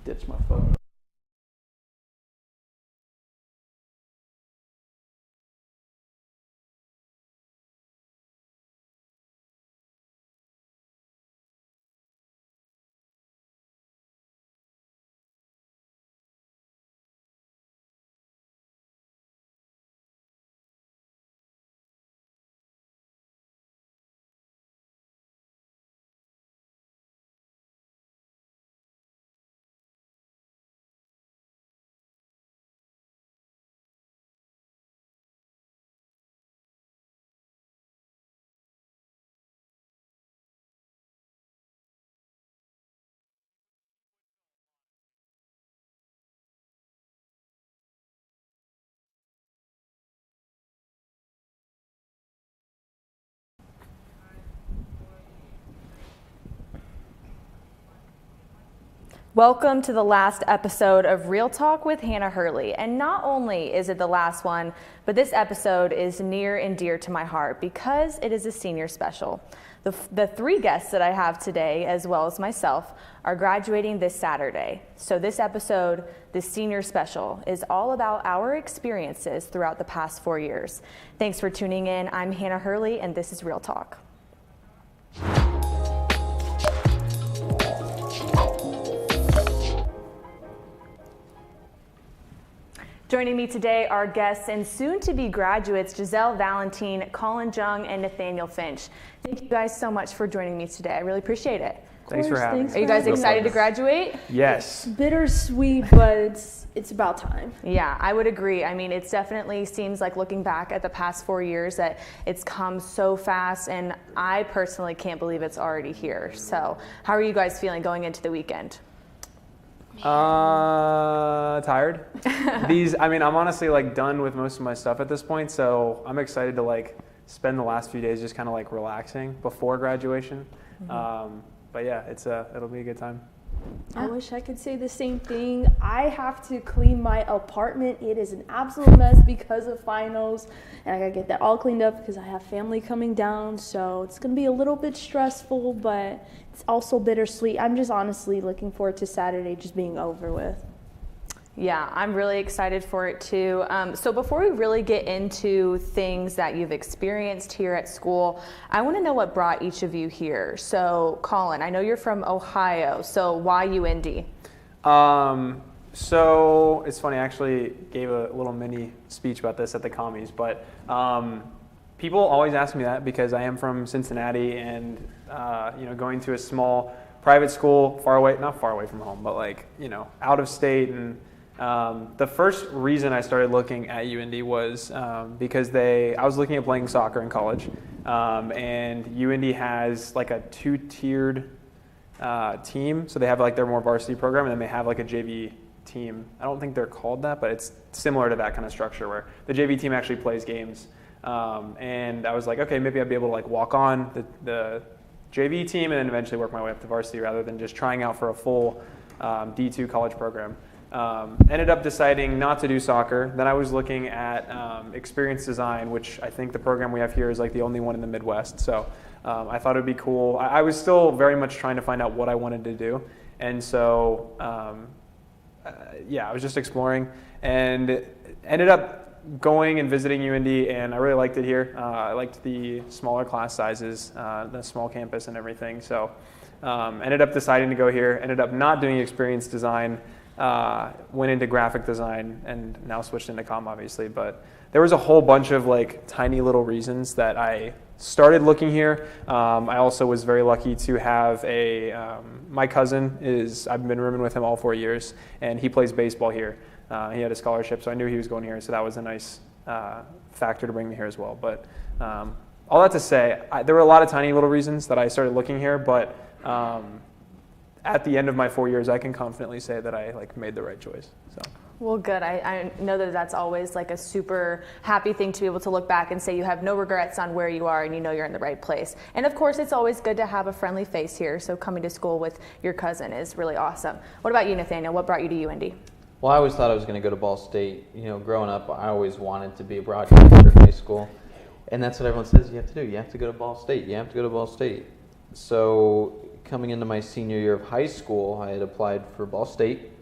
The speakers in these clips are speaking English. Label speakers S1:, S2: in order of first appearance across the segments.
S1: ditch my phone.
S2: Welcome to the last episode of Real Talk with Hannah Haerle. And not only is it the last one, but this episode is near and dear to my heart because it is a senior special. The three guests that I have today, as well as myself, are graduating this Saturday. So this episode, this senior special, is all about our experiences throughout the past 4 years. Thanks for tuning in. I'm Hannah Haerle, and this is Real Talk. Joining me today are guests and soon-to-be graduates Giselle Valentine, Colin Jung, and Nathaniel Finch. Thank you guys so much for joining me today. I really appreciate it.
S1: Thanks for having me.
S2: Are you guys excited to graduate?
S1: Yes.
S3: Bittersweet, but it's about time.
S2: Yeah, I would agree. I mean, it definitely seems like looking back at the past 4 years that it's come so fast, and I personally can't believe it's already here. So how are you guys feeling going into the weekend?
S1: Tired. I'm honestly like done with most of my stuff at this point, so I'm excited to like spend the last few days just kind of like relaxing before graduation. But yeah, it'll be a good time.
S3: I wish I could say the same thing. I have to clean my apartment. It is an absolute mess because of finals, and I gotta get that all cleaned up because I have family coming down, so it's gonna be a little bit stressful, but it's also bittersweet. I'm just honestly looking forward to Saturday just being over with.
S2: Yeah, I'm really excited for it too. So before we really get into things that you've experienced here at school, I want to know what brought each of you here. So Colin, I know you're from Ohio, so why UINDY?
S1: So it's funny, I actually gave a little mini speech about this at the commies, but people always ask me that because I am from Cincinnati and going to a small private school, not far away from home, but like, out of state. And the first reason I started looking at UINDY was because I was looking at playing soccer in college, and UINDY has like a two-tiered team. So they have like their more varsity program, and then they have like a JV team. I don't think they're called that, but it's similar to that kind of structure where the JV team actually plays games. And I was like, okay, maybe I'd be able to like walk on the JV team and then eventually work my way up to varsity rather than just trying out for a full D2 college program. Ended up deciding not to do soccer. Then I was looking at experience design, which I think the program we have here is like the only one in the Midwest. So I thought it would be cool. I was still very much trying to find out what I wanted to do. And so, I was just exploring and ended up going and visiting UINDY, and I really liked it here. I liked the smaller class sizes, the small campus and everything. So ended up deciding to go here, ended up not doing experience design, went into graphic design and now switched into comm obviously. But there was a whole bunch of like tiny little reasons that I started looking here. I also was very lucky to have my cousin I've been rooming with him all 4 years, and he plays baseball here. He had a scholarship, so I knew he was going here, so that was a nice factor to bring me here as well. But all that to say, there were a lot of tiny little reasons that I started looking here, but at the end of my 4 years, I can confidently say that I made the right choice. So.
S2: Well, good. I know that that's always like a super happy thing to be able to look back and say you have no regrets on where you are and you know you're in the right place. And of course, it's always good to have a friendly face here. So coming to school with your cousin is really awesome. What about you, Nathaniel? What brought you to UINDY?
S4: Well, I always thought I was going to go to Ball State. Growing up, I always wanted to be a broadcaster in high school. And that's what everyone says you have to do. You have to go to Ball State. You have to go to Ball State. So coming into my senior year of high school, I had applied for Ball State.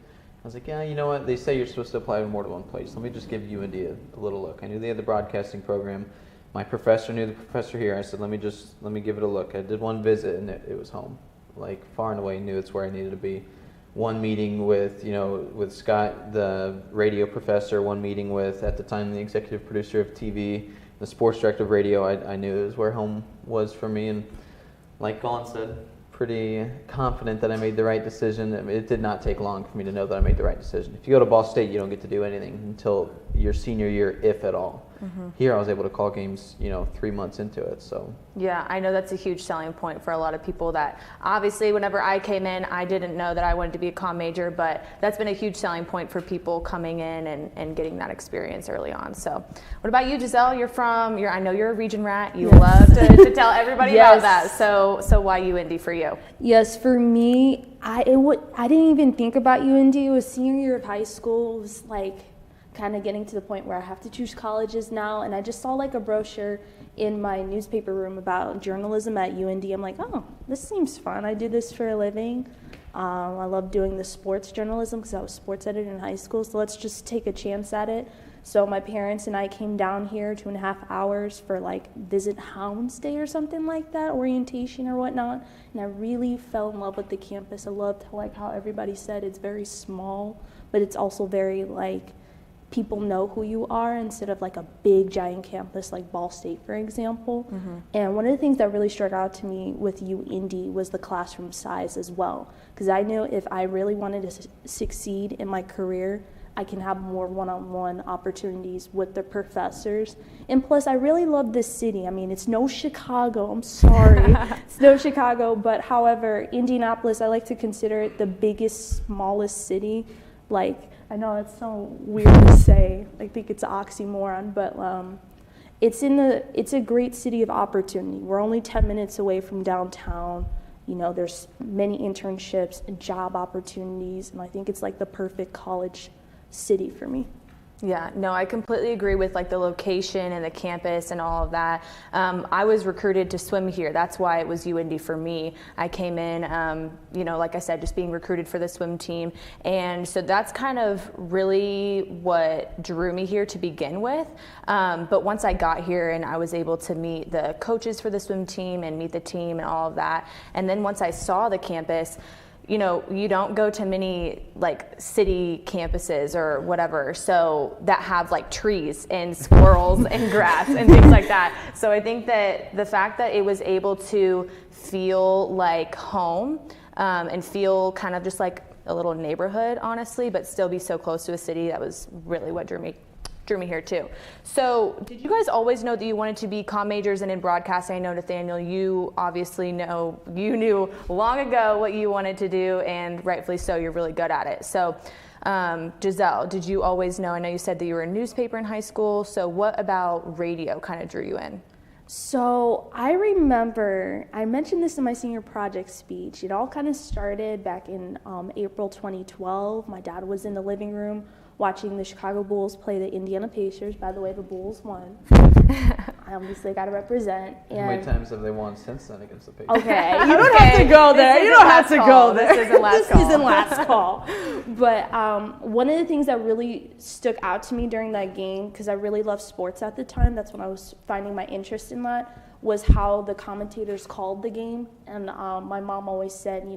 S4: was like, yeah, you know what? They say you're supposed to apply to more than one place. Let me just give UINDY a little look. I knew they had the broadcasting program. My professor knew the professor here. I said, let me give it a look. I did one visit, and it was home. Like, far and away knew it's where I needed to be. One meeting with, with Scott, the radio professor, one meeting with, at the time, the executive producer of TV, the sports director of radio. I knew it was where home was for me, and like Colin said, pretty confident that I made the right decision. I mean, it did not take long for me to know that I made the right decision. If you go to Ball State, you don't get to do anything until your senior year, if at all. Here, I was able to call games, 3 months into it. So
S2: yeah, I know that's a huge selling point for a lot of people. That obviously, whenever I came in, I didn't know that I wanted to be a comm major, but that's been a huge selling point for people coming in and getting that experience early on. So, what about you, Giselle? I know you're a region rat. You love to tell everybody about that. So why UIndy for you?
S3: Yes, for me, I didn't even think about UIndy. It was senior year of high school. It was like kind of getting to the point where I have to choose colleges now, and I just saw like a brochure in my newspaper room about journalism at UIndy. I'm like, oh, this seems fun. I do this for a living. I love doing the sports journalism because I was sports editor in high school, so let's just take a chance at it. So my parents and I came down here 2.5 hours for like Visit Hounds Day or something like that, orientation or whatnot, and I really fell in love with the campus. I loved how everybody said it's very small, but it's also very like people know who you are instead of like a big giant campus like Ball State, for example. And one of the things that really struck out to me with UIndy was the classroom size as well, because I knew if I really wanted to succeed in my career, I can have more one-on-one opportunities with the professors. And plus, I really love this city. I mean, it's no Chicago. I'm sorry. It's no Chicago. But however, Indianapolis, I like to consider it the biggest, smallest city. Like, I know it's so weird to say. I think it's an oxymoron, but it's a great city of opportunity. We're only 10 minutes away from downtown. There's many internships and job opportunities, and I think it's like the perfect college city for me.
S2: Yeah, no, I completely agree with like the location and the campus and all of that. I was recruited to swim here. That's why it was UIndy for me. I came in, like I said, just being recruited for the swim team. And so that's kind of really what drew me here to begin with. But once I got here and I was able to meet the coaches for the swim team and meet the team and all of that, and then once I saw the campus, you don't go to many like city campuses or whatever, so that have like trees and squirrels and grass and things like that. So I think that the fact that it was able to feel like home and feel kind of just like a little neighborhood, honestly, but still be so close to a city, that was really what drew me here too. So did you guys always know that you wanted to be comm majors and in broadcasting? I know, Nathaniel, you obviously you knew long ago what you wanted to do, and rightfully so, you're really good at it. So Giselle, did you always know? I know you said that you were in newspaper in high school, so what about radio kind of drew you in?
S3: So I remember, I mentioned this in my senior project speech. It all kind of started back in April 2012. My dad was in the living room watching the Chicago Bulls play the Indiana Pacers. By the way, the Bulls won. I obviously got to represent.
S4: And how many times have they won since then against the Pacers?
S3: Okay, you don't have to go there. You don't have to go there.
S2: This isn't last call.
S3: This isn't last call. But one of the things that really stuck out to me during that game, because I really loved sports at the time, that's when I was finding my interest in that, was how the commentators called the game. And my mom always said,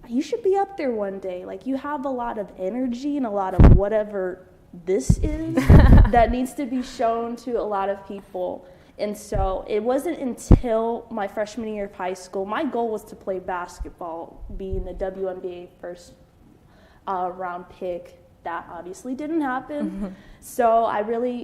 S3: you should be up there one day. Like, you have a lot of energy and a lot of whatever this is that needs to be shown to a lot of people. And so it wasn't until my freshman year of high school, my goal was to play basketball, be in the WNBA first round pick. That obviously didn't happen. So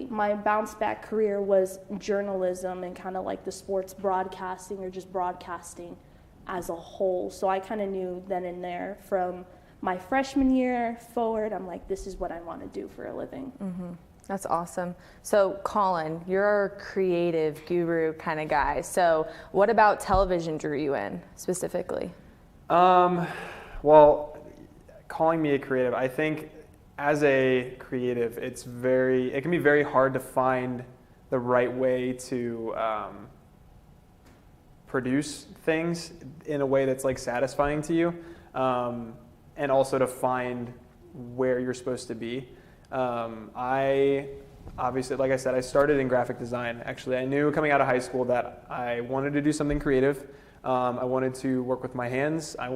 S3: my bounce back career was journalism and kind of like the sports broadcasting or just broadcasting as a whole. So I kind of knew then and there from my freshman year forward, I'm like, this is what I want to do for a living.
S2: That's awesome. So Colin, you're a creative guru kind of guy. So what about television drew you in specifically?
S1: Well, calling me a creative, I think as a creative, it can be very hard to find the right way to produce things in a way that's like satisfying to you, and also to find where you're supposed to be. I obviously, like I said, I started in graphic design. Actually, I knew coming out of high school that I wanted to do something creative. I wanted to work with my hands. I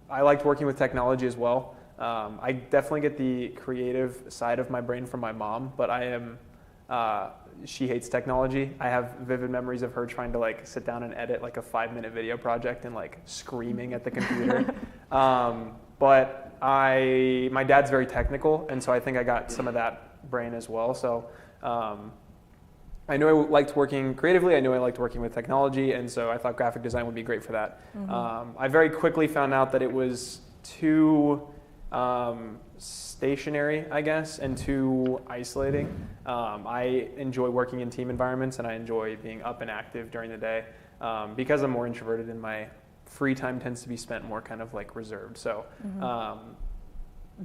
S1: liked working with technology as well. I definitely get the creative side of my brain from my mom, but she hates technology. I have vivid memories of her trying to like sit down and edit like a 5-minute video project and like screaming at the computer. But my dad's very technical, and so I think I got some of that brain as well. So I knew I liked working creatively. I knew I liked working with technology, and so I thought graphic design would be great for that. I very quickly found out that it was too stationary, I guess, and too isolating. I enjoy working in team environments, and I enjoy being up and active during the day. Because I'm more introverted, and my free time tends to be spent more kind of like reserved. So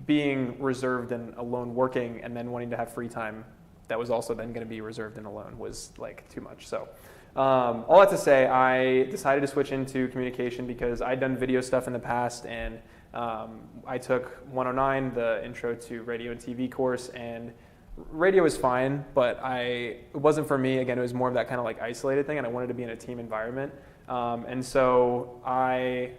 S1: being reserved and alone working, and then wanting to have free time that was also then going to be reserved and alone was like too much. So all that to say, I decided to switch into communication because I'd done video stuff in the past, and I took 109, the intro to radio and TV course, and radio was fine, but it wasn't for me. Again, it was more of that kind of like isolated thing, and I wanted to be in a team environment. And so I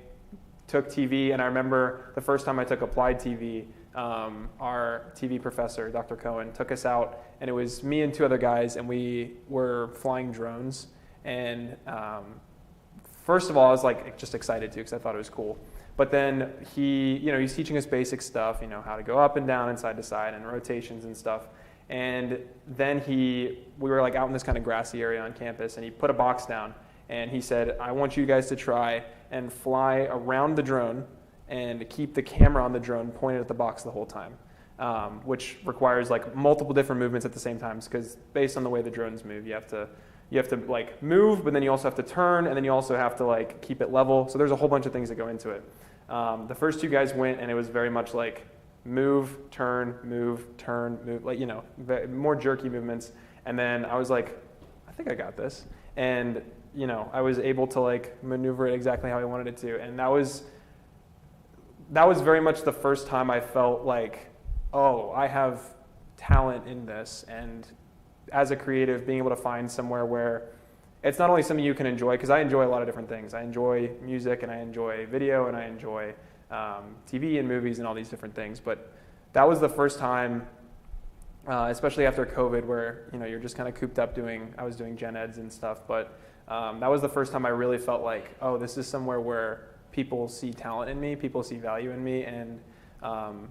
S1: took TV, and I remember the first time I took applied TV, our TV professor, Dr. Cohen, took us out, and it was me and 2 other guys, and we were flying drones. And first of all, I was like just excited too, because I thought it was cool. But then he's teaching us basic stuff, how to go up and down and side to side and rotations and stuff. And then we were like out in this kind of grassy area on campus, and he put a box down, and he said, I want you guys to try and fly around the drone and keep the camera on the drone pointed at the box the whole time, which requires like multiple different movements at the same time, because based on the way the drones move, you have to like move, but then you also have to turn, and then you also have to like keep it level. So there's a whole bunch of things that go into it. The first 2 guys went, and it was very much like move, turn, move, like, more jerky movements. And then I was like, I think I got this. And, I was able to like maneuver it exactly how I wanted it to. And that was very much the first time I felt like, oh, I have talent in this. And as a creative, being able to find somewhere where it's not only something you can enjoy, because I enjoy a lot of different things. I enjoy music, and I enjoy video, and I enjoy TV and movies and all these different things. But that was the first time, especially after COVID, where you're just kind of cooped up I was doing gen eds and stuff. But that was the first time I really felt like, oh, this is somewhere where people see talent in me, people see value in me, and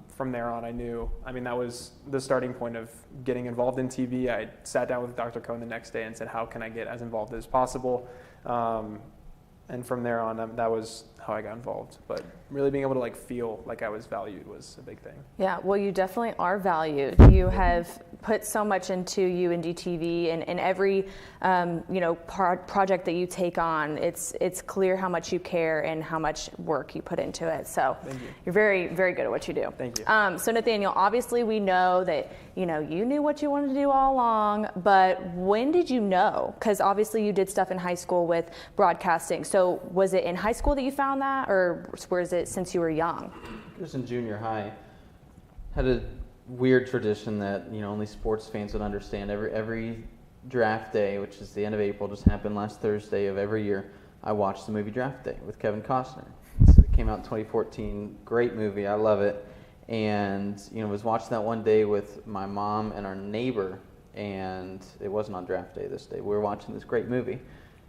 S1: from there on, that was the starting point of getting involved in TV. I sat down with Dr. Cohen the next day and said, how can I get as involved as possible? And from there on, that was how I got involved. But really being able to like feel like I was valued was a big thing. Yeah,
S2: well, you definitely are valued. You have put so much into UINDY TV, and every project that you take on, it's clear how much you care and how much work you put into it. So
S1: thank you.
S2: You're very, very good at what you do.
S1: Thank you.
S2: So Nathaniel, obviously we know that you knew what you wanted to do all along, but when did you know? Because obviously you did stuff in high school with broadcasting. So was it in high school that you found that, or was it since you were young?
S4: It was in junior high. Had a weird tradition that only sports fans would understand. Every draft day, which is the end of April, just happened last Thursday of every year, I watched the movie Draft Day with Kevin Costner. So it came out in 2014. Great movie. I love it. And was watching that one day with my mom and our neighbor, and it wasn't on draft day this day. We were watching this great movie,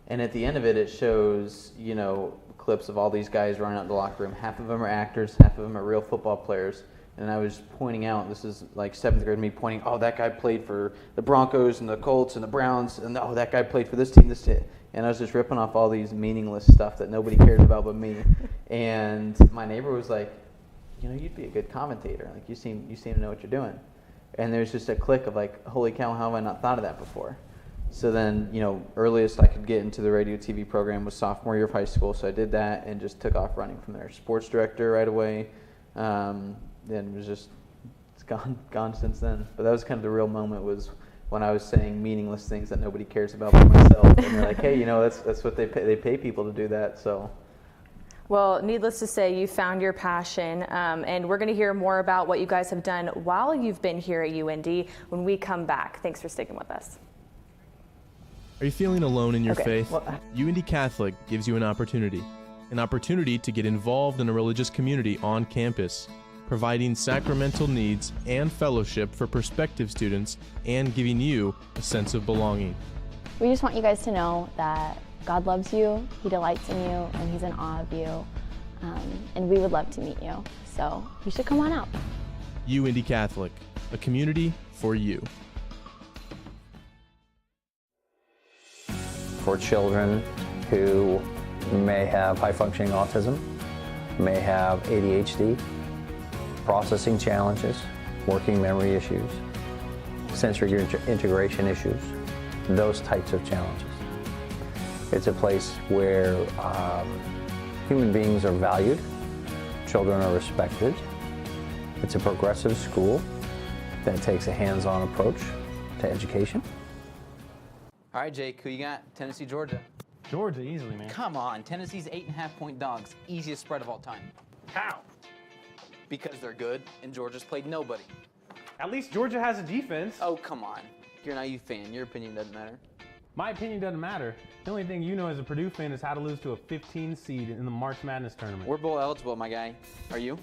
S4: and at the end of it, it shows clips of all these guys running out in the locker room. Half of them are actors, half of them are real football players. And I was pointing out, this is like 7th grade me pointing, oh, that guy played for the Broncos and the Colts and the Browns, and oh, that guy played for this team, this team. And I was just ripping off all these meaningless stuff that nobody cares about but me. And my neighbor was like, you'd be a good commentator. Like, you seem to know what you're doing. And there's just a click of like, holy cow, how have I not thought of that before? So then, earliest I could get into the radio TV program was sophomore year of high school. So I did that and just took off running from there. Sports director right away. Then it's gone since then. But that was kind of the real moment, was when I was saying meaningless things that nobody cares about but myself. And they're like, hey, that's what they pay people to do that. So.
S2: Well, needless to say, you found your passion, and we're going to hear more about what you guys have done while you've been here at UINDY when we come back. Thanks for sticking with us.
S5: Are you feeling alone in your faith?
S2: Well,
S5: UINDY Catholic gives you an opportunity to get involved in a religious community on campus, providing sacramental needs and fellowship for prospective students and giving you a sense of belonging.
S6: We just want you guys to know that God loves you, He delights in you, and He's in awe of you, and we would love to meet you. So you should come on out.
S5: UINDY Catholic, a community for you.
S7: For children who may have high-functioning autism, may have ADHD, processing challenges, working memory issues, sensory integration issues, those types of challenges. It's a place where human beings are valued, children are respected. It's a progressive school that takes a hands-on approach to education.
S8: All right, Jake, who you got? Tennessee, Georgia.
S9: Georgia, easily, man.
S8: Come on, Tennessee's 8.5-point dogs. Easiest spread of all time.
S9: How?
S8: Because they're good, and Georgia's played nobody.
S9: At least Georgia has a defense.
S8: Oh, come on. You're an IU fan. Your opinion doesn't matter.
S9: My opinion doesn't matter. The only thing you know as a Purdue fan is how to lose to a 15 seed in the March Madness tournament.
S8: We're bowl eligible, my guy. Are you?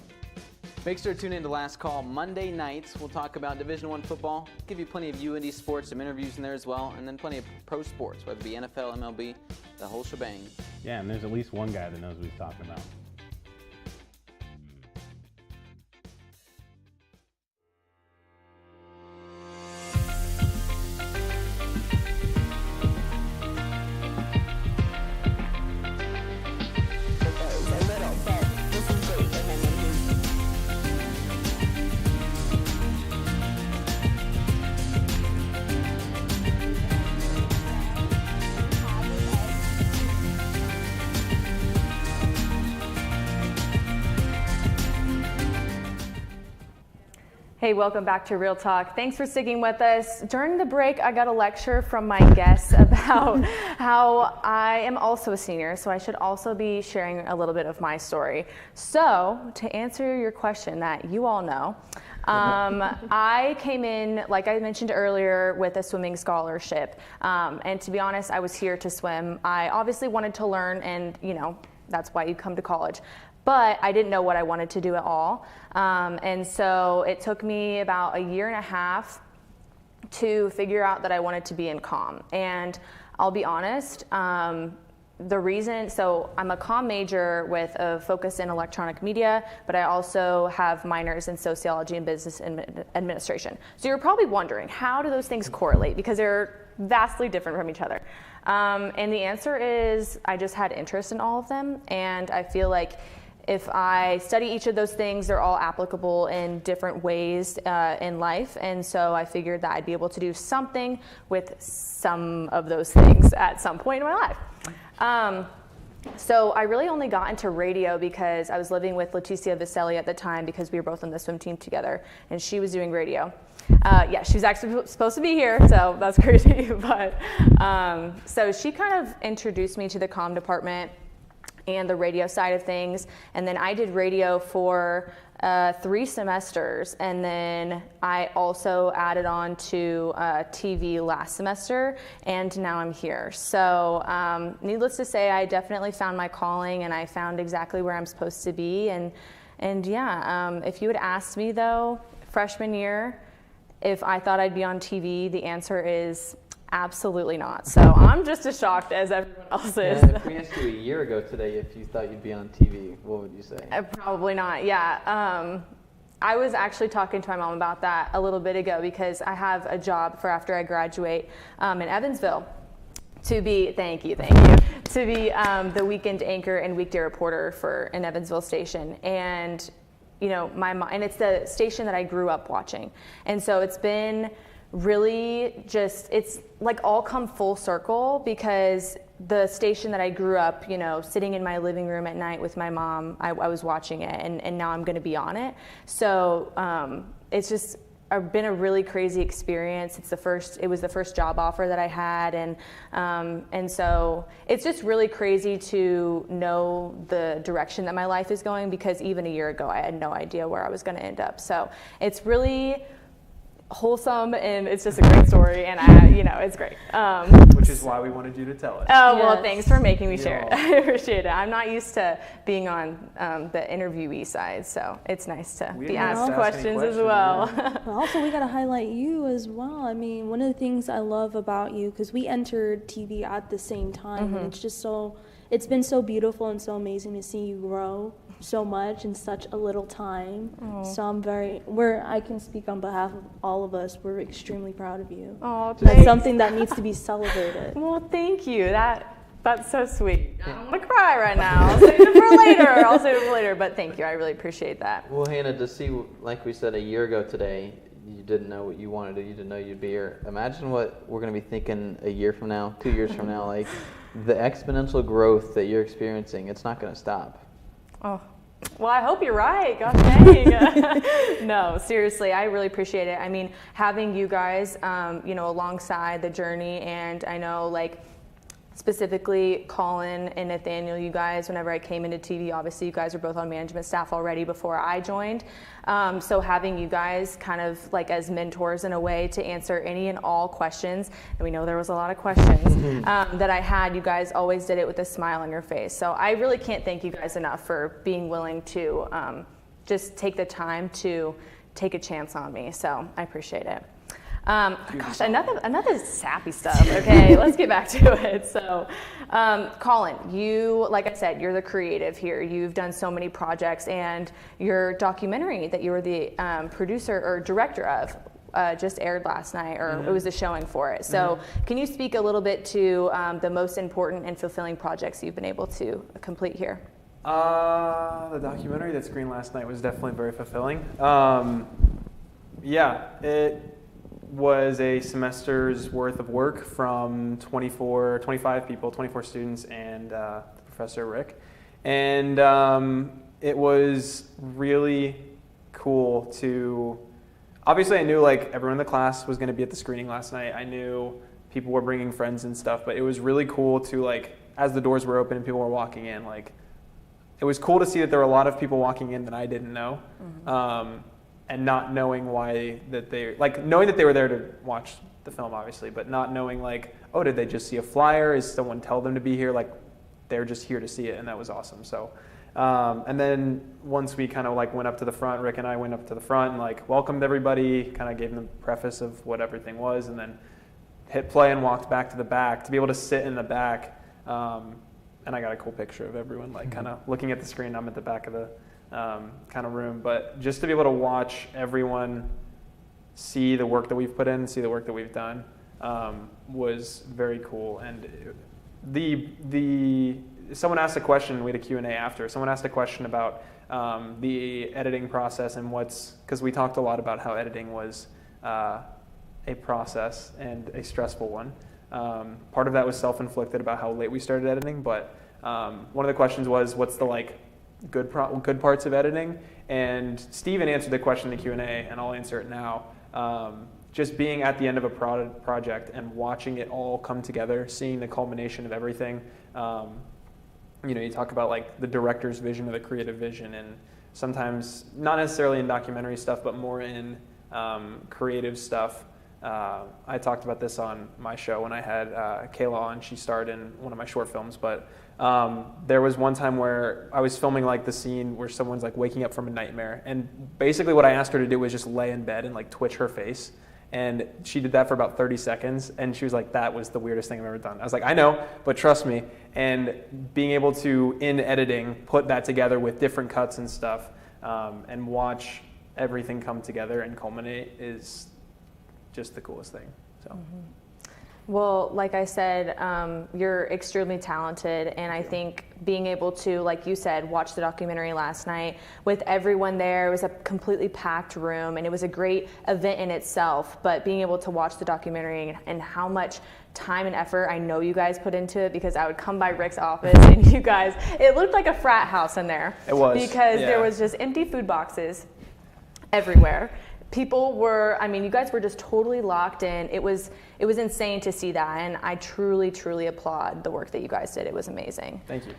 S8: Make sure to tune in to Last Call Monday nights. We'll talk about Division I football, give you plenty of UINDY sports, some interviews in there as well, and then plenty of pro sports, whether it be NFL, MLB, the whole shebang.
S9: Yeah, and there's at least one guy that knows what he's talking about.
S2: Hey, welcome back to Real Talk. Thanks for sticking with us. During the break, I got a lecture from my guests about how I am also a senior, so I should also be sharing a little bit of my story. So, to answer your question that you all know, I came in, like I mentioned earlier, with a swimming scholarship. And to be honest, I was here to swim. I obviously wanted to learn, and that's why you come to college. But I didn't know what I wanted to do at all. And so it took me about 1.5 years to figure out that I wanted to be in comm. And I'll be honest, the reason, so I'm a comm major with a focus in electronic media, but I also have minors in sociology and business administration. So you're probably wondering, how do those things correlate? Because they're vastly different from each other. And the answer is I just had interest in all of them. And I feel like if I study each of those things, they're all applicable in different ways in life. And so I figured that I'd be able to do something with some of those things at some point in my life. So I really only got into radio because I was living with Leticia Viselli at the time because we were both on the swim team together, and she was doing radio. Yeah, she was actually supposed to be here, so that's crazy. But so she kind of introduced me to the comm department and the radio side of things. And then I did radio for 3 semesters. And then I also added on to TV last semester, and now I'm here. So needless to say, I definitely found my calling, and I found exactly where I'm supposed to be. And yeah, if you had asked me though, freshman year, if I thought I'd be on TV, the answer is absolutely not. So I'm just as shocked as everyone else is.
S4: And if we asked you a year ago today if you thought you'd be on TV, what would you say?
S2: Probably not, yeah. I was actually talking to my mom about that a little bit ago because I have a job for after I graduate in Evansville to be, thank you, to be the weekend anchor and weekday reporter for an Evansville station. And my mom, and it's the station that I grew up watching. And so it's been really just, it's like all come full circle because the station that I grew up, sitting in my living room at night with my mom, I was watching it, and now I'm going to be on it. So it's just been a really crazy experience. It was the first job offer that I had, and so it's just really crazy to know the direction that my life is going, because even a year ago I had no idea where I was going to end up. So it's really wholesome, and it's just a great story, and it's great.
S1: Which is why we wanted you to tell us.
S2: Oh, well,
S3: Yes.
S2: thanks for making me share it. I appreciate it. I'm not used to being on the interviewee side, so it's nice to
S1: We
S2: be
S1: didn't
S2: asked
S1: ask any
S2: questions as
S1: questions,
S2: well.
S3: But also, we got to highlight you as well. I mean, one of the things I love about you, because we entered TV at the same time, and it's been so beautiful and so amazing to see you grow so much in such a little time. So I can speak on behalf of all of us. We're extremely proud of you.
S2: Oh,
S3: That's
S2: thanks.
S3: something that needs to be celebrated.
S2: Well, thank you. That's so sweet. I don't want to cry right now. I'll save it for later. But thank you. I really appreciate that.
S4: Well, Hannah, to see, like we said a year ago today, you didn't know what you wanted to do. You didn't know you'd be here. Imagine what we're going to be thinking a year from now, 2 years from now. Like, the exponential growth that you're experiencing, it's not going to stop.
S2: Oh, well, I hope you're right. Gosh dang. No, seriously, I really appreciate it. I mean, having you guys, alongside the journey, and I know, like, specifically Colin and Nathaniel, you guys, whenever I came into TV, obviously you guys were both on management staff already before I joined. So having you guys kind of like as mentors in a way to answer any and all questions, and we know there was a lot of questions that I had, you guys always did it with a smile on your face. So I really can't thank you guys enough for being willing to just take the time to take a chance on me. So I appreciate it. Gosh, another sappy stuff. Okay, let's get back to it. So, Colin, you, like I said, you're the creative here. You've done so many projects, and your documentary that you were the producer or director of just aired last night, or it was a showing for it. So, can you speak a little bit to the most important and fulfilling projects you've been able to complete here?
S1: The documentary that screened last night was definitely very fulfilling. It was a semester's worth of work from 25 people, 24 students, and Professor Rick. And it was really cool to, obviously I knew like everyone in the class was going to be at the screening last night. I knew people were bringing friends and stuff, but it was really cool to, like, as the doors were open and people were walking in, like, it was cool to see that there were a lot of people walking in that I didn't know. And not knowing why that they, like, knowing that they were there to watch the film, obviously, but not knowing, like, oh, did they just see a flyer? Is someone tell them to be here? Like, they're just here to see it, and that was awesome. So, and then once we kind of, like, went up to the front, Rick and I went up to the front and, like, welcomed everybody, kind of gave them the preface of what everything was, and then hit play and walked back to the back to be able to sit in the back. And I got a cool picture of everyone, like, kind of looking at the screen. I'm at the back of the kind of room, but just to be able to watch everyone see the work that we've put in, see the work that we've done, was very cool. And someone asked a question, we had a Q&A after, someone asked a question about the editing process and because we talked a lot about how editing was a process and a stressful one. Part of that was self-inflicted about how late we started editing, but one of the questions was, what's the, like, good parts of editing? And Steven answered the question in the Q&A, and I'll answer it now. Just being at the end of a project and watching it all come together, seeing the culmination of everything. You talk about, like, the director's vision or the creative vision, and sometimes not necessarily in documentary stuff, but more in creative stuff. I talked about this on my show when I had Kayla on. She starred in one of my short films, but there was one time where I was filming, like, the scene where someone's, like, waking up from a nightmare, and basically what I asked her to do was just lay in bed and, like, twitch her face, and she did that for about 30 seconds, and she was like, that was the weirdest thing I've ever done. I was like, I know, but trust me. And being able to, in editing, put that together with different cuts and stuff, and watch everything come together and culminate is just the coolest thing. So.
S2: Well, like I said, you're extremely talented, and I think being able to, like you said, watch the documentary last night with everyone there, it was a completely packed room, and it was a great event in itself, but being able to watch the documentary and how much time and effort I know you guys put into it, because I would come by Rick's office and you guys, it looked like a frat house in there.
S1: It was.
S2: Because there was just empty food boxes everywhere. people were, I mean, you guys were just totally locked in. It was insane to see that, and I truly, truly applaud the work that you guys did. It was amazing.
S1: Thank you.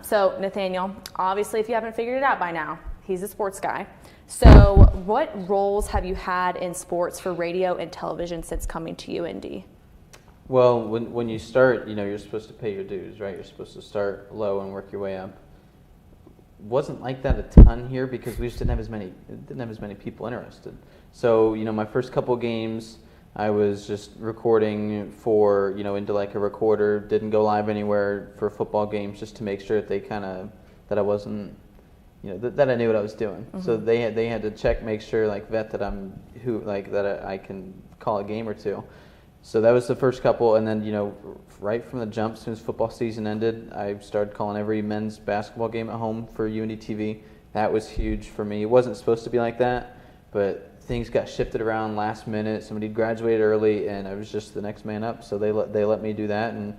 S2: So Nathaniel, obviously, if you haven't figured it out by now, he's a sports guy. So what roles have you had in sports for radio and television since coming to UINDY?
S4: Well, when you start, you're supposed to pay your dues, right? You're supposed to start low and work your way up. Wasn't like that a ton here because we just didn't have as many people interested. So my first couple games, I was just recording for into like a recorder. Didn't go live anywhere for football games just to make sure that that I wasn't that I knew what I was doing. Mm-hmm. So they had to check, make sure, vet that I can call a game or two. So that was the first couple, and then right from the jump, as soon as football season ended, I started calling every men's basketball game at home for UINDY TV. That was huge for me. It wasn't supposed to be like that, but things got shifted around last minute. Somebody graduated early, and I was just the next man up. So they let me do that, and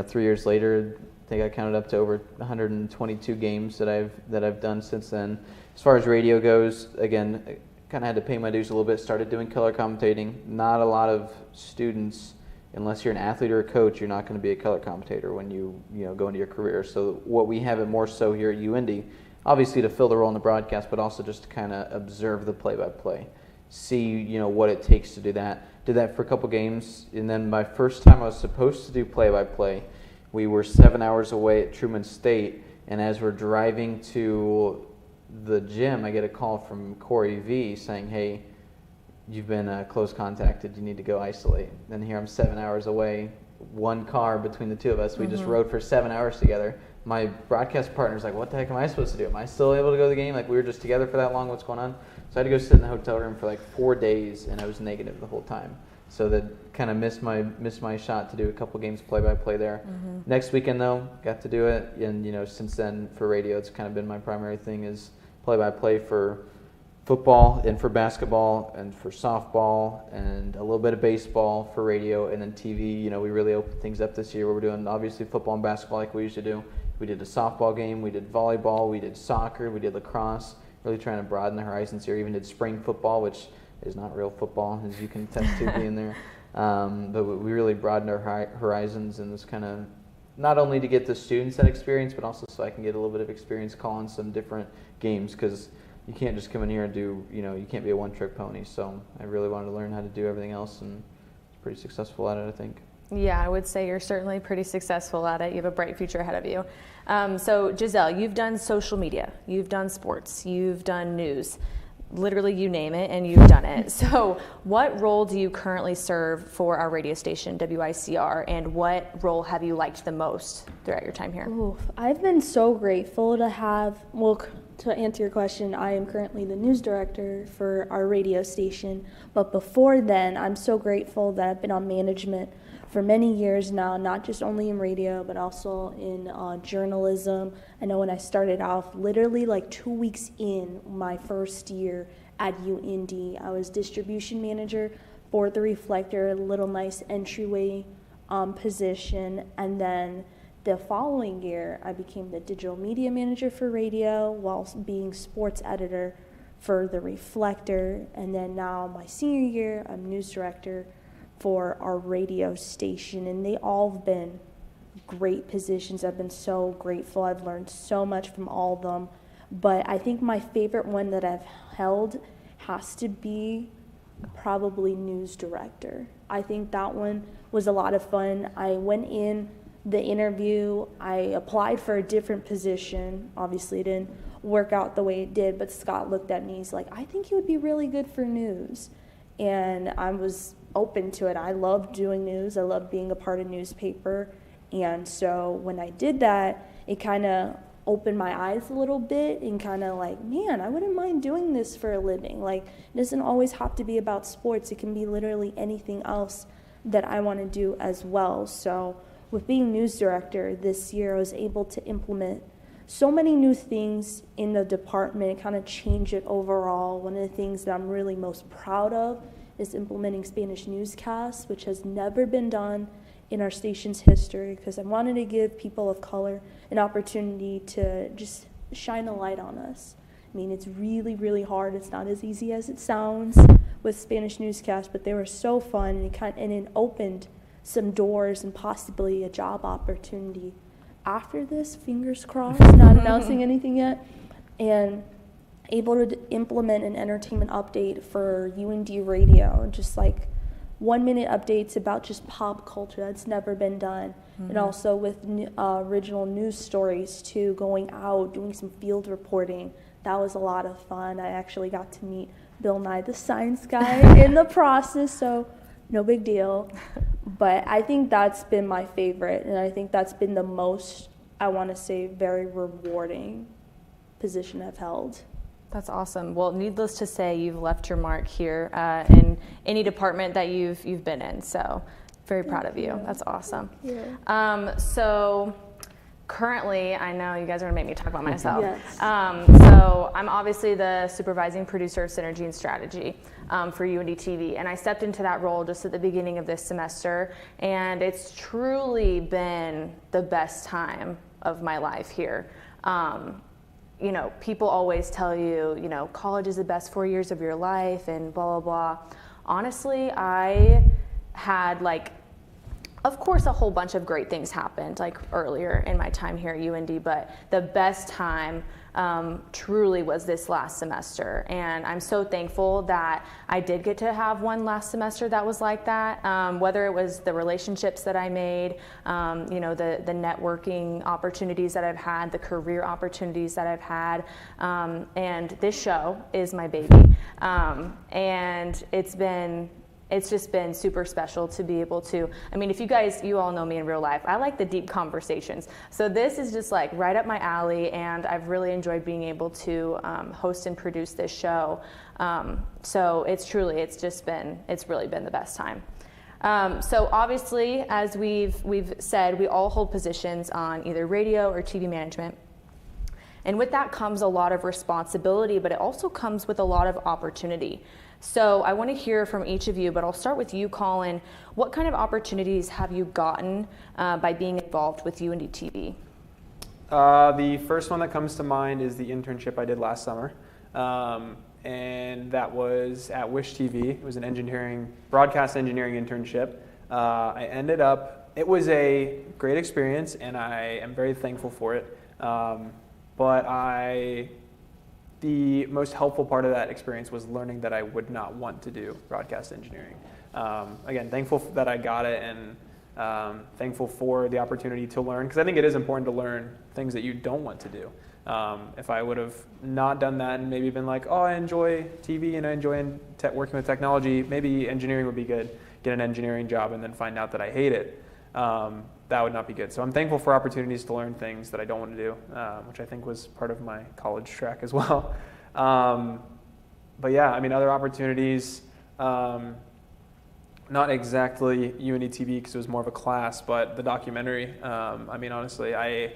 S4: 3 years later, I think I counted up to over 122 games that I've done since then. As far as radio goes, again, I kind of had to pay my dues a little bit. Started doing color commentating. Not a lot of students, unless you're an athlete or a coach, you're not going to be a color commentator when you go into your career. So what we have it more so here at UINDY, obviously to fill the role in the broadcast, but also just to kind of observe the play-by-play, see what it takes to do that. Did that for a couple games, and then my first time I was supposed to do play-by-play, we were 7 hours away at Truman State, and as we're driving to the gym, I get a call from Corey V saying, "Hey, you've been close contacted. You need to go isolate." And here I'm 7 hours away, one car between the two of us. We just rode for 7 hours together. My broadcast partner's like, "What the heck am I supposed to do? Am I still able to go to the game? We were just together for that long. What's going on?" So I had to go sit in the hotel room for 4 days, and I was negative the whole time. So that kind of missed my shot to do a couple games play-by-play there. Mm-hmm. Next weekend, though, got to do it. And, since then, for radio, it's kind of been my primary thing is play-by-play for football and for basketball and for softball and a little bit of baseball for radio, and then TV. We really opened things up this year where we're doing obviously football and basketball like we used to do. We did a softball game, we did volleyball, we did soccer, we did lacrosse, really trying to broaden the horizons here. Even did spring football, which is not real football, as you can attest to being there. But we really broadened our horizons, and this kind of not only to get the students that experience, but also so I can get a little bit of experience calling some different games, because you can't just come in here and do, you can't be a one-trick pony. So I really wanted to learn how to do everything else, and was pretty successful at it, I think.
S2: Yeah, I would say you're certainly pretty successful at it. You have a bright future ahead of you. So Giselle, you've done social media, you've done sports, you've done news. Literally, you name it, and you've done it. So what role do you currently serve for our radio station, WICR, and what role have you liked the most throughout your time here?
S3: Ooh, I've been so grateful to have, to answer your question, I am currently the news director for our radio station. But before then, I'm so grateful that I've been on management for many years now, not just only in radio, but also in journalism. I know when I started off, literally 2 weeks in my first year at UINDY, I was distribution manager for the Reflector, a little nice entryway position. And then the following year, I became the digital media manager for radio while being sports editor for the Reflector. And then now my senior year, I'm news director for our radio station, and they all have been great positions. I've been so grateful. I've learned so much from all of them. But I think my favorite one that I've held has to be probably news director. I think that one was a lot of fun. I went in the interview, I applied for a different position. Obviously it didn't work out the way it did, but Scott looked at me, he's like, "I think you would be really good for news." And I was open to it. I love doing news. I love being a part of newspaper. And so when I did that, it kind of opened my eyes a little bit and kind of man, I wouldn't mind doing this for a living. It doesn't always have to be about sports. It can be literally anything else that I want to do as well. So with being news director this year, I was able to implement so many new things in the department, kind of change it overall. One of the things that I'm really most proud of is implementing Spanish newscasts, which has never been done in our station's history, because I wanted to give people of color an opportunity to just shine a light on us. I mean, it's really, really hard. It's not as easy as it sounds, with Spanish newscast, but they were so fun, and it opened some doors and possibly a job opportunity after this, fingers crossed, not announcing anything yet, and able to implement an entertainment update for UINDY radio, just like 1-minute updates about just pop culture. That's never been done. And also with original news stories too, going out, doing some field reporting. That was a lot of fun. I actually got to meet Bill Nye the Science Guy in the process, so no big deal. But I think that's been my favorite, and I think that's been the most, I want to say, very rewarding position I've held.
S2: That's awesome. Well, needless to say, you've left your mark here in any department that you've been in. So, very proud of you. That's awesome. So, currently, I know you guys are gonna make me talk about myself.
S3: Yes.
S2: So, I'm obviously the supervising producer of Synergy and Strategy for UINDY TV, and I stepped into that role just at the beginning of this semester, and it's truly been the best time of my life here. You know, people always tell you, you know, college is the best 4 years of your life and blah, blah, blah. Honestly, I had of course, a whole bunch of great things happened earlier in my time here at UINDY, but the best time truly was this last semester. And I'm so thankful that I did get to have one last semester that was like that, whether it was the relationships that I made, you know, the networking opportunities that I've had, the career opportunities that I've had, and this show is my baby. And it's just been super special to be able to, I mean, if you all know me in real life, I like the deep conversations. So this is just right up my alley, and I've really enjoyed being able to host and produce this show. So it's really been the best time. So obviously, as we've said, we all hold positions on either radio or TV management. And with that comes a lot of responsibility, but it also comes with a lot of opportunity. So I want to hear from each of you, but I'll start with you, Colin. What kind of opportunities have you gotten by being involved with UINDY TV?
S1: The first one that comes to mind is the internship I did last summer. And that was at Wish TV. It was an broadcast engineering internship. It was a great experience, and I am very thankful for it. The most helpful part of that experience was learning that I would not want to do broadcast engineering. Again, thankful that I got it, and thankful for the opportunity to learn, because I think it is important to learn things that you don't want to do. If I would have not done that and maybe been like, oh, I enjoy TV and I enjoy working with technology, maybe engineering would be good, get an engineering job and then find out that I hate it. That would not be good. So I'm thankful for opportunities to learn things that I don't want to do, which I think was part of my college track as well. But yeah, I mean, other opportunities, not exactly UINDY TV because it was more of a class, but the documentary. I mean, honestly, I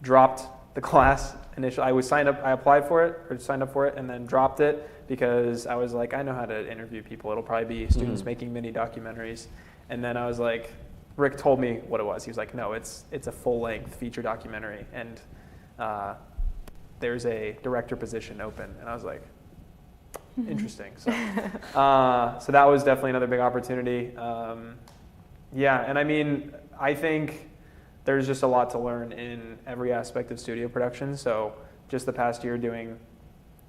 S1: dropped the class initially. I applied for it or signed up for it and then dropped it because I was like, I know how to interview people. It'll probably be students making mini documentaries. And then I was like, Rick told me what it was. He was like, no, it's a full-length feature documentary, and there's a director position open. And I was like, interesting. So, so that was definitely another big opportunity. Yeah, and I mean, I think there's just a lot to learn in every aspect of studio production. So just the past year doing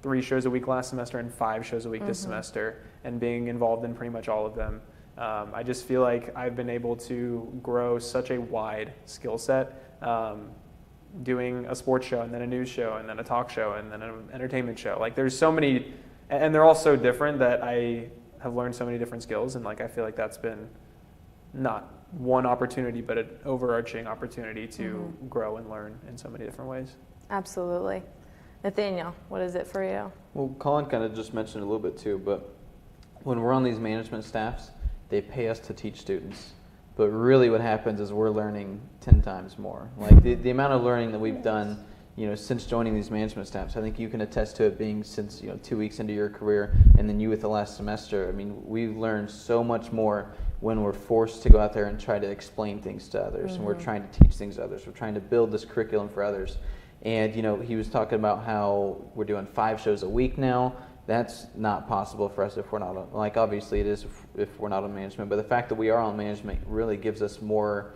S1: 3 shows a week last semester and 5 shows a week this semester, and being involved in pretty much all of them. I just feel like I've been able to grow such a wide skill set, doing a sports show and then a news show and then a talk show and then an entertainment show. Like there's so many, and they're all so different that I have learned so many different skills, and I feel like that's been not one opportunity, but an overarching opportunity to grow and learn in so many different ways.
S2: Absolutely. Nathaniel, what is it for you?
S4: Well, Colin kind of just mentioned a little bit too, but when we're on these management staffs, they pay us to teach students. But really what happens is we're learning 10 times more. Like the amount of learning that we've done, since joining these management staffs, I think you can attest to it being since, 2 weeks into your career, and then you with the last semester. I mean, we've learned so much more when we're forced to go out there and try to explain things to others, and we're trying to teach things to others. We're trying to build this curriculum for others. And, he was talking about how we're doing 5 shows a week now. That's not possible for us if we're not on, like, obviously it is if we're not on management, but the fact that we are on management really gives us more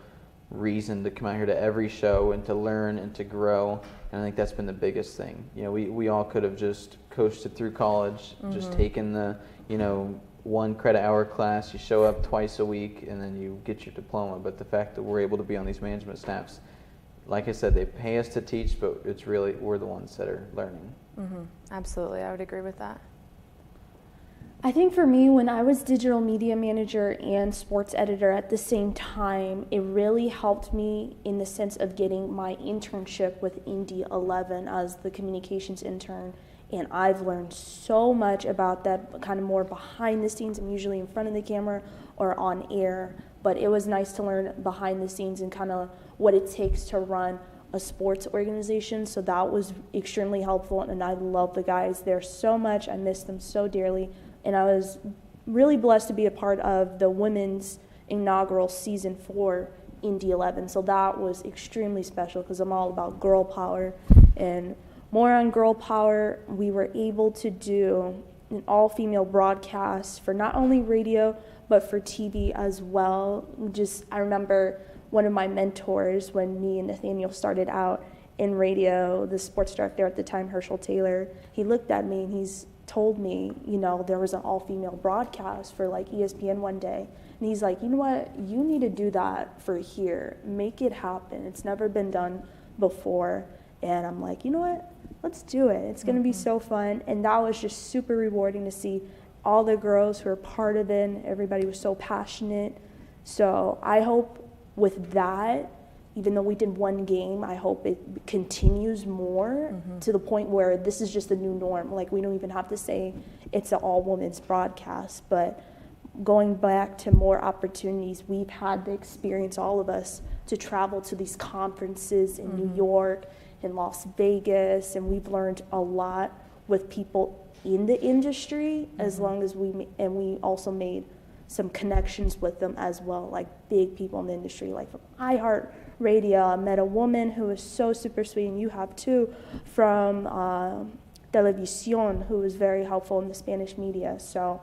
S4: reason to come out here to every show and to learn and to grow. And I think that's been the biggest thing. You know, we all could have just coasted through college, just taken the, you know, 1 credit hour class, you show up twice a week and then you get your diploma. But the fact that we're able to be on these management staffs, like I said, they pay us to teach, but it's really, we're the ones that are learning.
S2: Absolutely, I would agree with that.
S3: I think for me, when I was digital media manager and sports editor at the same time, it really helped me in the sense of getting my internship with Indy 11 as the communications intern. And I've learned so much about that, kind of more behind the scenes. I'm usually in front of the camera or on air, but it was nice to learn behind the scenes and kind of what it takes to run a sports organization. So that was extremely helpful, and I love the guys there so much. I miss them so dearly. And I was really blessed to be a part of the women's inaugural season for Indy 11. So that was extremely special because I'm all about girl power. And more on girl power, we were able to do an all-female broadcast for not only radio, but for TV as well. I remember one of my mentors when me and Nathaniel started out in radio, the sports director at the time, Haerle Taylor, he looked at me and he's told me, you know, there was an all-female broadcast for like ESPN one day. And he's like, you know what, you need to do that for here. Make it happen. It's never been done before. And I'm like, you know what, let's do it. It's going to be so fun. And that was just super rewarding to see all the girls who were part of it. Everybody was so passionate. So I hope with that, even though we did one game, I hope it continues more to the point where this is just the new norm. Like, we don't even have to say it's an all-women's broadcast. But going back to more opportunities, we've had the experience, all of us, to travel to these conferences in New York, in Las Vegas, and we've learned a lot with people in the industry, as long as we also made some connections with them as well, like big people in the industry, like from iHeartRadio. I met a woman who was so super sweet, and you have too, from Televisión, who was very helpful in the Spanish media. So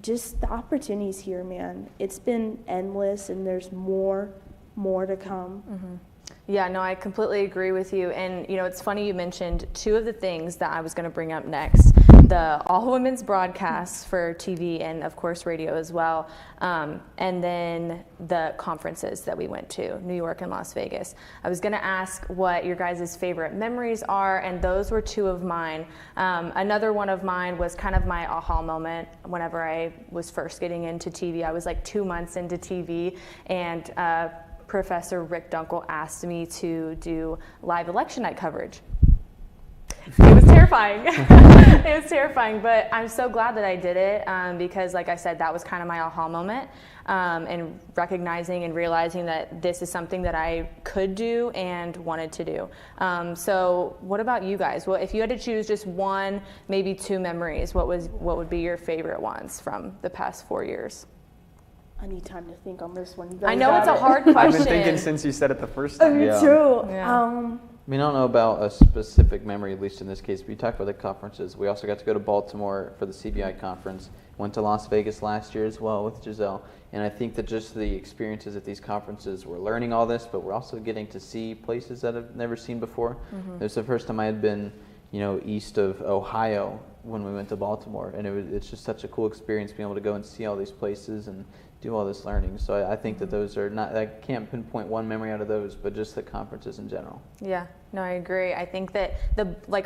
S3: just the opportunities here, man, it's been endless, and there's more to come.
S2: Yeah, no, I completely agree with you. And, you know, it's funny you mentioned two of the things that I was going to bring up next. The all-women's broadcasts for TV and, of course, radio as well. And then the conferences that we went to, New York and Las Vegas. I was going to ask what your guys' favorite memories are, and those were two of mine. Another one of mine was kind of my aha moment whenever I was first getting into TV. I was like 2 months into TV, and Professor Rick Dunkel asked me to do live election night coverage. It was terrifying. It was terrifying, but I'm so glad that I did it because, like I said, that was kind of my aha moment, and recognizing and realizing that this is something that I could do and wanted to do. So what about you guys? Well, if you had to choose just one, maybe two memories, what would be your favorite ones from the past 4 years?
S3: I need time to think on this one.
S2: I know it's a hard question.
S1: I've been thinking since you said it the first time.
S3: Me too.
S2: Yeah.
S4: I mean, I don't know about a specific memory, at least in this case, but you talked about the conferences. We also got to go to Baltimore for the CBI conference. Went to Las Vegas last year as well with Giselle. And I think that just the experiences at these conferences, we're learning all this, but we're also getting to see places that I've never seen before. It was the first time I had been, you know, east of Ohio when we went to Baltimore. And it's just such a cool experience being able to go and see all these places and do all this learning. So I think that those are not, I can't pinpoint one memory out of those, but just the conferences in general.
S2: Yeah, no, I agree. I think that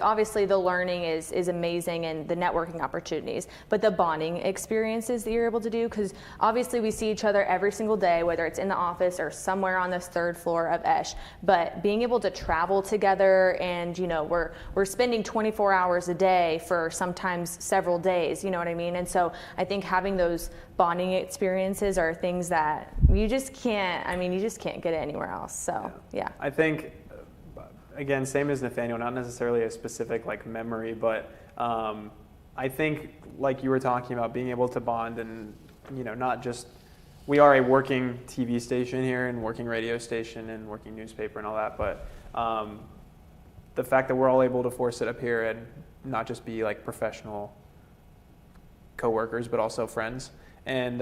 S2: obviously the learning is amazing and the networking opportunities, but the bonding experiences that you're able to do, because obviously we see each other every single day, whether it's in the office or somewhere on this third floor of Esch, but being able to travel together and, you know, we're spending 24 hours a day for sometimes several days, you know what I mean? And so I think having those bonding experiences are things that you just can't get it anywhere else. So, yeah.
S1: I think, again, same as Nathaniel, not necessarily a specific like memory, but I think like you were talking about being able to bond and, you know, not just, we are a working TV station here and working radio station and working newspaper and all that, but the fact that we're all able to force it up here and not just be like professional coworkers, but also friends. And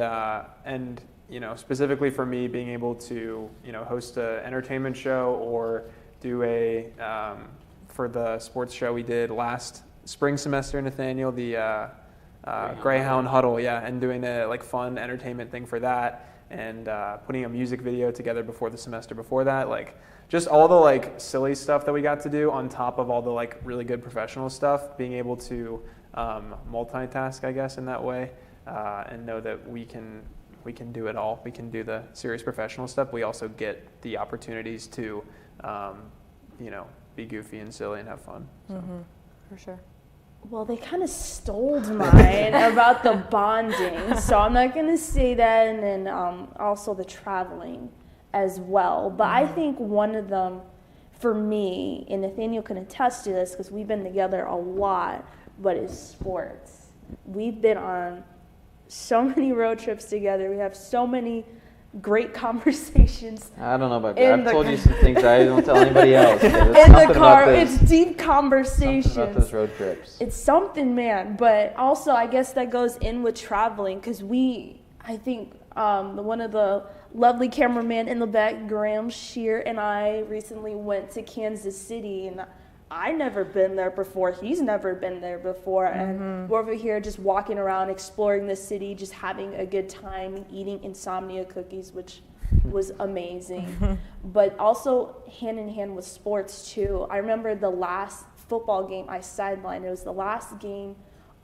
S1: you know, specifically for me, being able to, you know, host an entertainment show or do for the sports show we did last spring semester, Nathaniel, the Greyhound Huddle, yeah, and doing a like fun entertainment thing for that, and putting a music video together before the semester before that, like just all the like silly stuff that we got to do on top of all the like really good professional stuff, being able to multitask, I guess, in that way, and know that we can do it all. We can do the serious professional stuff. We also get the opportunities to, you know, be goofy and silly and have fun. So.
S2: For sure.
S3: Well, they kind of stole mine about the bonding, so I'm not going to say that, and then also the traveling as well. But I think one of them, for me, and Nathaniel can attest to this because we've been together a lot, but is sports. We've been on so many road trips together. We have so many great conversations.
S4: I don't know about that. I've told you some things I don't tell anybody else.
S3: In the car, it's deep conversations.
S4: Something about those road trips.
S3: It's something, man. But also, I guess that goes in with traveling because I think one of the lovely cameraman in the back, Graham Shear, and I recently went to Kansas City, and I've never been there before. He's never been there before. And we're over here just walking around, exploring the city, just having a good time, eating insomnia cookies, which was amazing. But also hand in hand with sports too. I remember the last football game I sidelined. It was the last game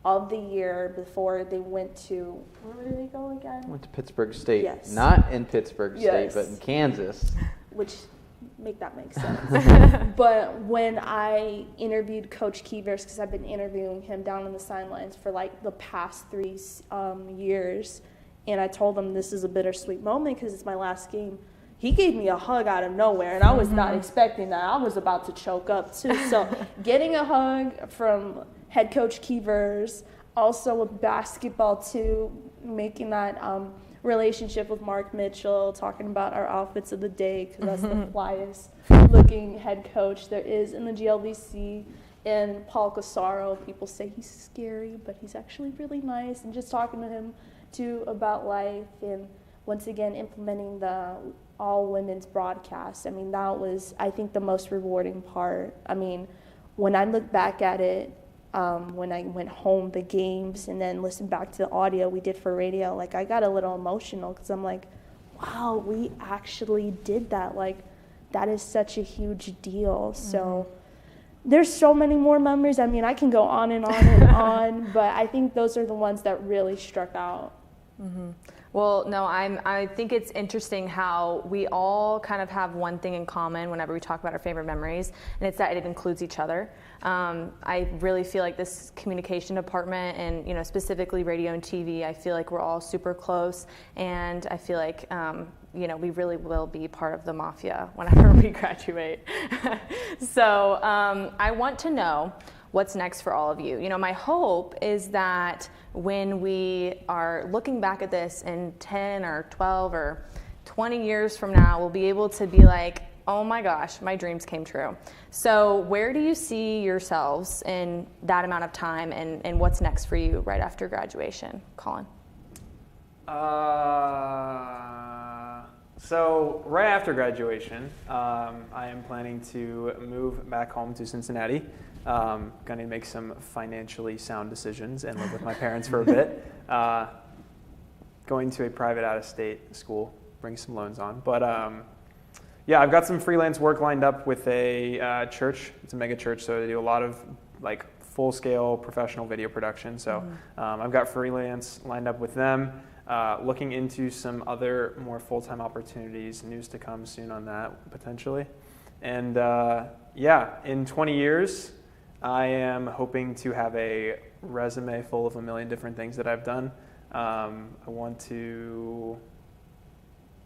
S3: of the year before they went to, where did they go again?
S4: Went to Pittsburgh State.
S3: Yes.
S4: Not in Pittsburgh
S3: Yes.
S4: State, but in Kansas.
S3: Which make that make sense. But when I interviewed Coach Keevers, because I've been interviewing him down on the sidelines for like the past 3 years, and I told him this is a bittersweet moment because it's my last game, he gave me a hug out of nowhere, and I was not expecting that. I was about to choke up too. So getting a hug from head coach Keevers, also with basketball too, making that relationship with Mark Mitchell, talking about our outfits of the day because that's the flyest looking head coach there is in the GLVC. And Paul Casaro, people say he's scary, but he's actually really nice. And just talking to him too about life, and once again implementing the all women's broadcast. I mean, that was, I think, the most rewarding part. I mean, when I look back at it, when I went home, the games, and then listened back to the audio we did for radio, like I got a little emotional because I'm like, wow, we actually did that. Like, that is such a huge deal. So there's so many more memories. I mean, I can go on and on and on, but I think those are the ones that really struck out.
S2: Well, no, I think it's interesting how we all kind of have one thing in common whenever we talk about our favorite memories, and it's that it includes each other. I really feel like this communication department, and you know, specifically radio and TV, I feel like we're all super close, and I feel like you know, we really will be part of the mafia whenever we graduate. So I want to know what's next for all of you. You know, my hope is that when we are looking back at this in 10 or 12 or 20 years from now, we'll be able to be like, oh my gosh, my dreams came true. So where do you see yourselves in that amount of time, and what's next for you right after graduation? Colin?
S1: So right after graduation, I am planning to move back home to Cincinnati. Going to make some financially sound decisions and live with my parents for a bit. Going to a private out-of-state school, bring some loans on. But yeah, I've got some freelance work lined up with a church. It's a mega church, so they do a lot of like full-scale professional video production. So I've got freelance lined up with them. Looking into some other more full-time opportunities. News to come soon on that, potentially. And yeah, in 20 years, I am hoping to have a resume full of a million different things that I've done. I want to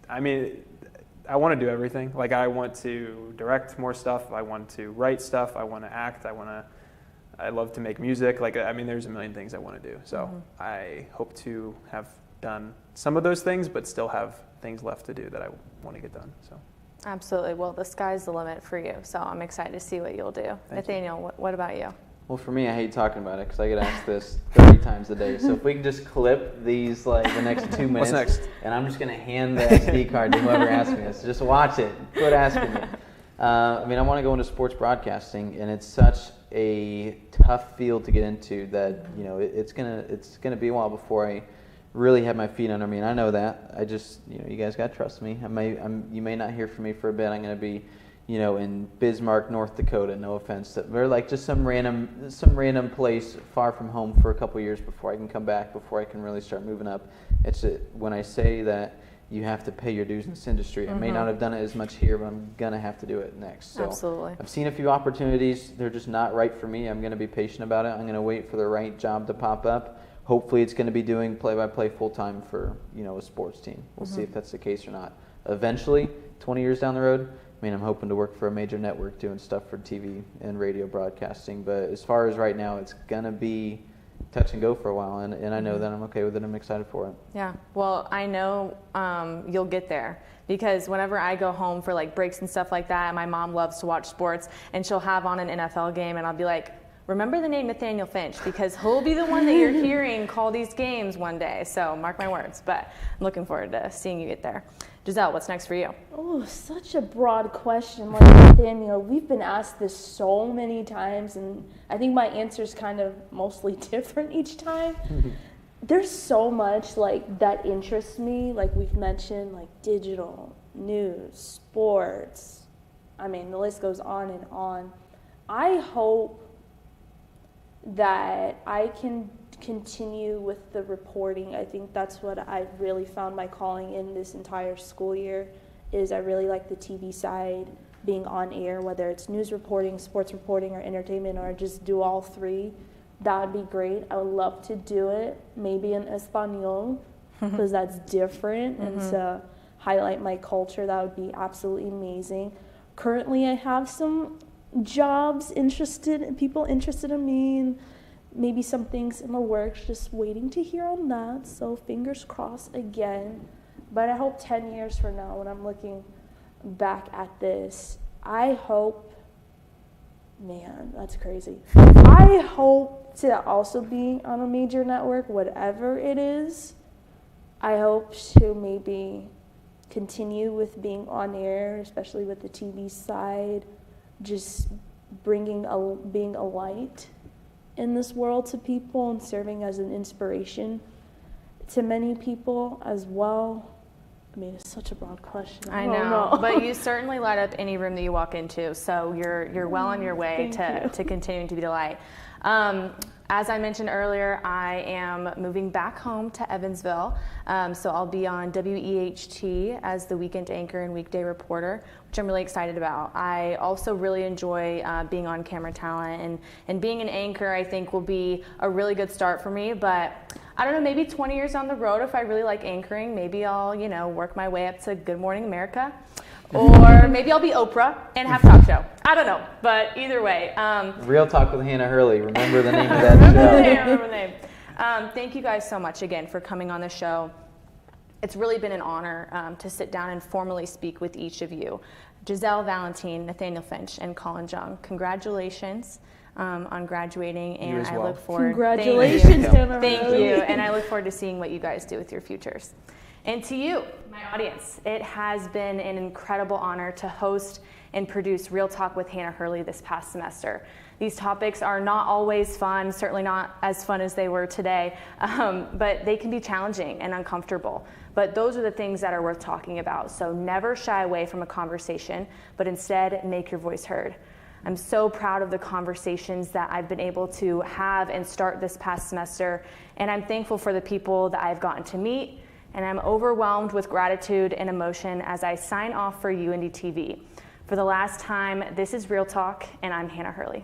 S1: do everything. Like, I want to direct more stuff. I want to write stuff. I want to act. I love to make music. Like, I mean, there's a million things I want to do. So I hope to have done some of those things, but still have things left to do that I want to get done. So.
S2: Absolutely. Well, the sky's the limit for you, so I'm excited to see what you'll do. Nathaniel, what about you?
S4: Well, for me, I hate talking about it because I get asked this 30 times a day. So if we can just clip these, like, the next 2 minutes.
S1: What's next?
S4: And I'm just going to hand the SD card to whoever asks me this. Just watch it. Quit asking me. I mean, I want to go into sports broadcasting, and it's such a tough field to get into that, you know, it's gonna be a while before I really have my feet under me, and I know that. I just, you know, you guys gotta trust me. You may not hear from me for a bit. I'm gonna be, you know, in Bismarck, North Dakota. No offense, they're like just some random place far from home for a couple years before I can come back, before I can really start moving up. When I say that you have to pay your dues in this industry. I may not have done it as much here, but I'm gonna have to do it next. So
S2: Absolutely.
S4: I've seen a few opportunities. They're just not right for me. I'm gonna be patient about it. I'm gonna wait for the right job to pop up. Hopefully it's gonna be doing play-by-play full-time for, you know, a sports team. We'll see if that's the case or not. Eventually, 20 years down the road, I mean, I'm hoping to work for a major network doing stuff for TV and radio broadcasting. But as far as right now, it's gonna be touch and go for a while, and I know that I'm okay with it. I'm excited for it.
S2: Yeah, well, I know you'll get there, because whenever I go home for like breaks and stuff like that, my mom loves to watch sports, and she'll have on an NFL game, and I'll be like, remember the name Nathaniel Finch, because he'll be the one that you're hearing call these games one day. So mark my words, but I'm looking forward to seeing you get there. Giselle, what's next for you?
S3: Oh, such a broad question. Like, Nathaniel, we've been asked this so many times, and I think my answer is kind of mostly different each time. There's so much, like, that interests me. Like, we've mentioned, like, digital, news, sports. I mean, the list goes on and on. I hope that I can continue with the reporting. I think that's what I've really found my calling in this entire school year, is I really like the TV side, being on air, whether it's news reporting, sports reporting, or entertainment, or just do all three. That would be great. I would love to do it, maybe in Espanol, because that's different, and to highlight my culture, that would be absolutely amazing. Currently, I have some jobs people interested in me, and maybe some things in the works, just waiting to hear on that. So fingers crossed again. But I hope 10 years from now, when I'm looking back at this, I hope, man, that's crazy. I hope to also be on a major network, whatever it is. I hope to maybe continue with being on air, especially with the TV side, just being a light in this world to people and serving as an inspiration to many people as well. I mean, it's such a broad question.
S2: I know. But you certainly light up any room that you walk into, so you're well on your way to continuing to be the light. As I mentioned earlier, I am moving back home to Evansville, so I'll be on WEHT as the weekend anchor and weekday reporter, which I'm really excited about. I also really enjoy being on camera talent, and being an anchor I think will be a really good start for me, but I don't know, maybe 20 years down the road, if I really like anchoring, maybe I'll, you know, work my way up to Good Morning America. Or maybe I'll be Oprah and have a talk show. I don't know, but either way.
S4: Real Talk with Hannah Haerle. Remember the name of that show.
S2: Remember the name. Thank you guys so much again for coming on the show. It's really been an honor to sit down and formally speak with each of you. Giselle Valentine, Nathaniel Finch, and Colin Jung. Congratulations on graduating, and I look forward.
S3: Congratulations, Hannah.
S2: Thank you, and I look forward to seeing what you guys do with your futures. And to you, my audience, it has been an incredible honor to host and produce Real Talk with Hannah Haerle this past semester. These topics are not always fun, certainly not as fun as they were today, but they can be challenging and uncomfortable. But those are the things that are worth talking about. So never shy away from a conversation, but instead make your voice heard. I'm so proud of the conversations that I've been able to have and start this past semester, and I'm thankful for the people that I've gotten to meet, and I'm overwhelmed with gratitude and emotion as I sign off for UINDY TV. For the last time, this is Real Talk, and I'm Hannah Haerle.